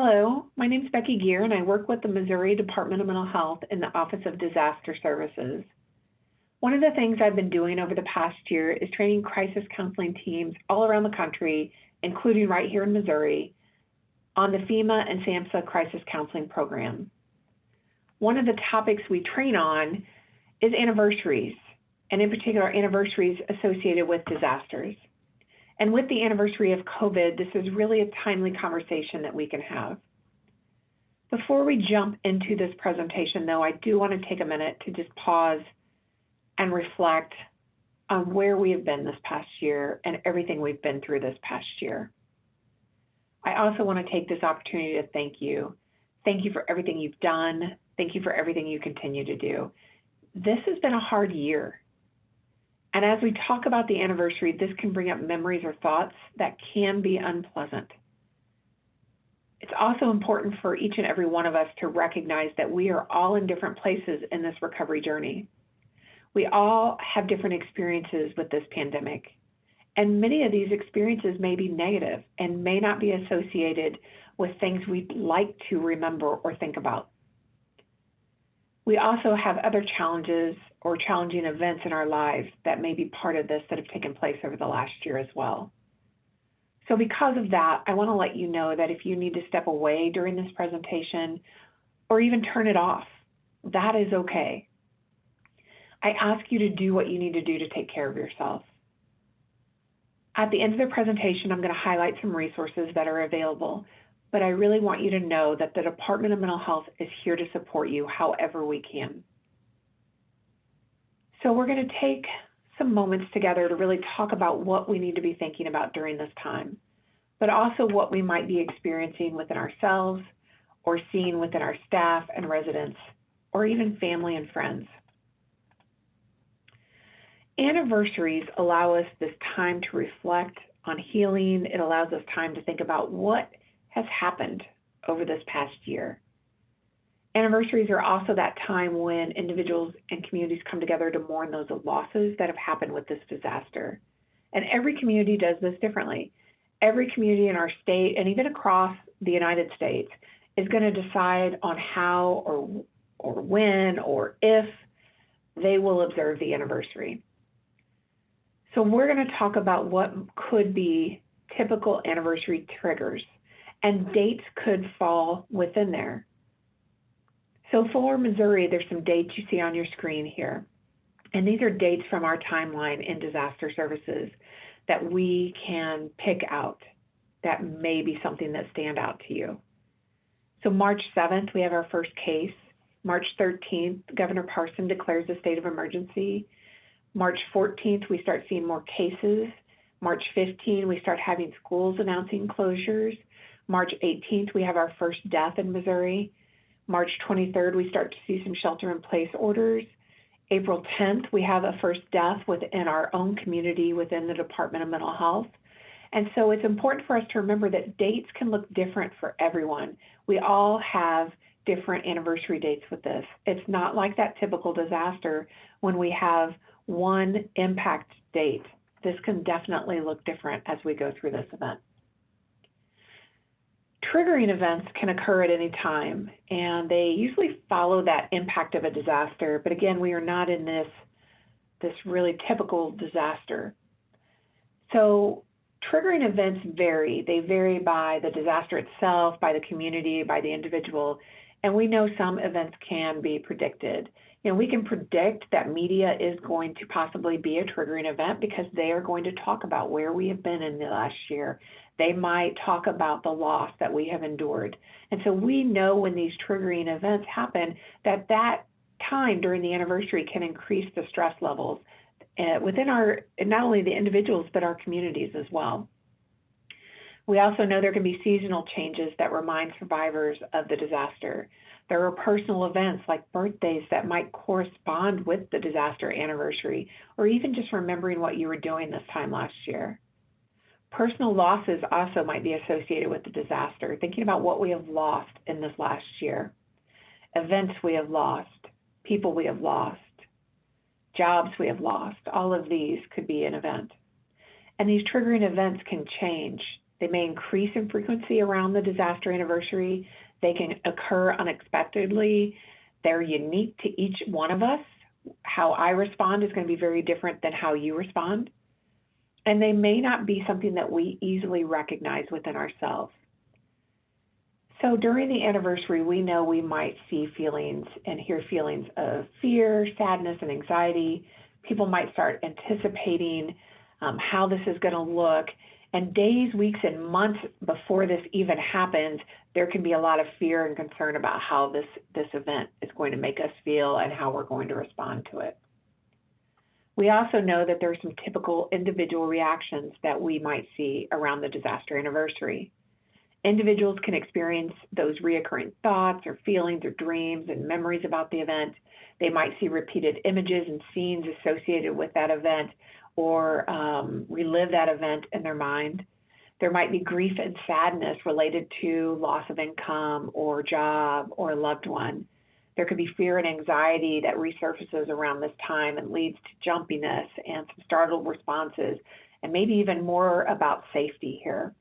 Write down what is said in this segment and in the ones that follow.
Hello, my name is Becky Gear, and I work with the Missouri Department of Mental Health in the Office of Disaster Services. One of the things I've been doing over the past year is training crisis counseling teams all around the country, including right here in Missouri, on the FEMA and SAMHSA crisis counseling program. One of the topics we train on is anniversaries, and in particular, anniversaries associated with disasters. And with the anniversary of COVID, this is really a timely conversation that we can have. Before we jump into this presentation, though, I do want to take a minute to just pause and reflect on where we have been this past year and everything we've been through this past year. I also want to take this opportunity to thank you. Thank you for everything you've done. Thank you for everything you continue to do. This has been a hard year. And as we talk about the anniversary, this can bring up memories or thoughts that can be unpleasant. It's also important for each and every one of us to recognize that we are all in different places in this recovery journey. We all have different experiences with this pandemic, and many of these experiences may be negative and may not be associated with things we'd like to remember or think about. We also have other challenges or challenging events in our lives that may be part of this that have taken place over the last year as well. So because of that, I want to let you know that if you need to step away during this presentation or even turn it off, that is okay. I ask you to do what you need to do to take care of yourself. At the end of the presentation, I'm going to highlight some resources that are available, but I really want you to know that the Department of Mental Health is here to support you however we can. So we're going to take some moments together to really talk about what we need to be thinking about during this time, but also what we might be experiencing within ourselves or seeing within our staff and residents, or even family and friends. Anniversaries allow us this time to reflect on healing. It allows us time to think about what has happened over this past year. Anniversaries are also that time when individuals and communities come together to mourn those losses that have happened with this disaster. And every community does this differently. Every community in our state and even across the United States is going to decide on how or when or if they will observe the anniversary. So we're going to talk about what could be typical anniversary triggers, and dates could fall within there. So for Missouri, there's some dates you see on your screen here. And these are dates from our timeline in disaster services that we can pick out that may be something that stand out to you. So March 7th, we have our first case. March 13th, Governor Parson declares a state of emergency. March 14th, we start seeing more cases. March 15th, we start having schools announcing closures. March 18th, we have our first death in Missouri. March 23rd, we start to see some shelter-in-place orders. April 10th, we have a first death within our own community within the Department of Mental Health. And so it's important for us to remember that dates can look different for everyone. We all have different anniversary dates with this. It's not like that typical disaster when we have one impact date. This can definitely look different as we go through this event. Triggering events can occur at any time, and they usually follow that impact of a disaster. But again, we are not in this really typical disaster. So triggering events vary. They vary by the disaster itself, by the community, by the individual. And we know some events can be predicted. You know, we can predict that media is going to possibly be a triggering event because they are going to talk about where we have been in the last year. They might talk about the loss that we have endured. And so we know when these triggering events happen that time during the anniversary can increase the stress levels within not only the individuals, but our communities as well. We also know there can be seasonal changes that remind survivors of the disaster. There are personal events like birthdays that might correspond with the disaster anniversary, or even just remembering what you were doing this time last year. Personal losses also might be associated with the disaster, thinking about what we have lost in this last year. Events we have lost, people we have lost, jobs we have lost, all of these could be an event. And these triggering events can change They may increase in frequency around the disaster anniversary. They can occur unexpectedly. They're unique to each one of us. How I respond is going to be very different than how you respond. And they may not be something that we easily recognize within ourselves. So during the anniversary, we know we might see feelings and hear feelings of fear, sadness, and anxiety. People might start anticipating how this is going to look. And days, weeks, and months before this even happens, there can be a lot of fear and concern about how this event is going to make us feel and how we're going to respond to it. We also know that there are some typical individual reactions that we might see around the disaster anniversary. Individuals can experience those reoccurring thoughts or feelings or dreams and memories about the event. They might see repeated images and scenes associated with that event or relive that event in their mind. There might be grief and sadness related to loss of income or job or a loved one. There could be fear and anxiety that resurfaces around this time and leads to jumpiness and some startled responses, and maybe even more about safety here.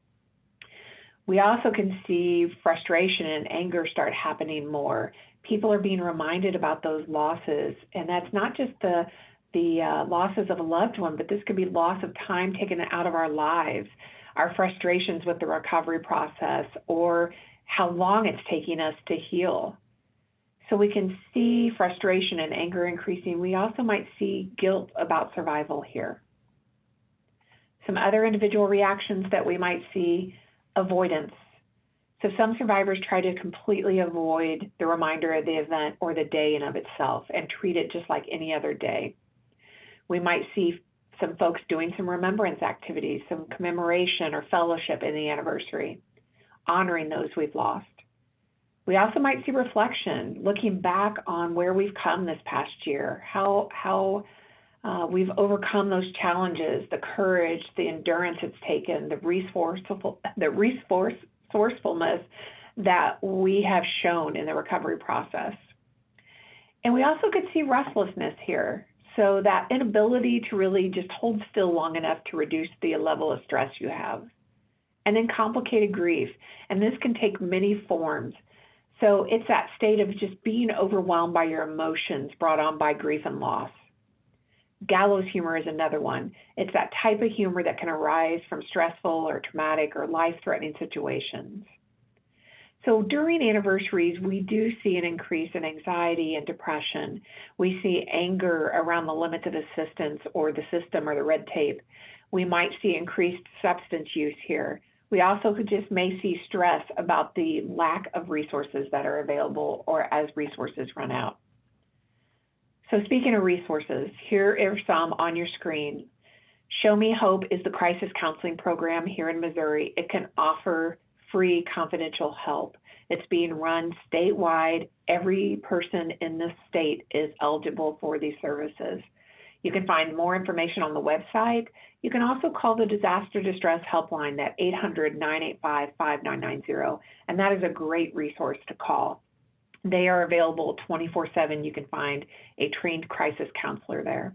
We also can see frustration and anger start happening more. People are being reminded about those losses, and that's not just the losses of a loved one, but this could be loss of time taken out of our lives, our frustrations with the recovery process, or how long it's taking us to heal. So we can see frustration and anger increasing. We also might see guilt about survival here. Some other individual reactions that we might see: avoidance. So some survivors try to completely avoid the reminder of the event or the day in of itself and treat it just like any other day. We might see some folks doing some remembrance activities, some commemoration or fellowship in the anniversary, honoring those we've lost. We also might see reflection, looking back on where we've come this past year, how we've overcome those challenges, the courage, the endurance it's taken, the resourcefulness that we have shown in the recovery process. And we also could see restlessness here. So that inability to really just hold still long enough to reduce the level of stress you have. And then complicated grief. And this can take many forms. So it's that state of just being overwhelmed by your emotions brought on by grief and loss. Gallows humor is another one. It's that type of humor that can arise from stressful or traumatic or life-threatening situations. So during anniversaries, we do see an increase in anxiety and depression. We see anger around the limits of assistance or the system or the red tape. We might see increased substance use here. We also may see stress about the lack of resources that are available or as resources run out. So speaking of resources, here are some on your screen. Show Me Hope is the crisis counseling program here in Missouri. It can offer free confidential help. It's being run statewide. Every person in this state is eligible for these services. You can find more information on the website. You can also call the Disaster Distress Helpline at 800-985-5990, and that is a great resource to call. They are available 24/7. You can find a trained crisis counselor there.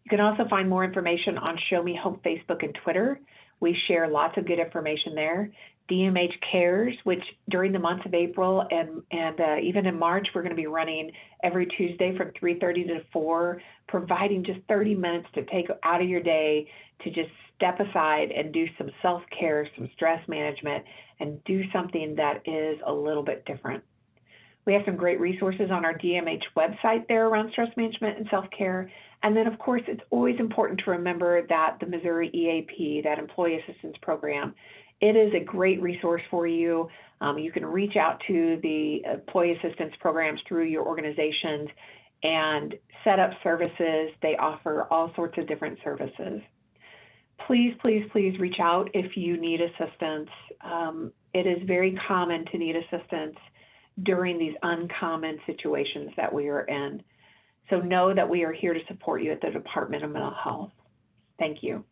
You can also find more information on Show Me Hope Facebook and Twitter. We share lots of good information there. DMH Cares, which during the months of April and even in March, we're going to be running every Tuesday from 3:30 to 4, providing just 30 minutes to take out of your day to just step aside and do some self-care, some stress management, and do something that is a little bit different. We have some great resources on our DMH website there around stress management and self-care. And then, of course, it's always important to remember that the Missouri EAP, that Employee Assistance Program, it is a great resource for you. You can reach out to the Employee Assistance Programs through your organizations and set up services. They offer all sorts of different services. Please, please, please reach out if you need assistance. It is very common to need assistance during these uncommon situations that we are in. So know that we are here to support you at the Department of Mental Health. Thank you.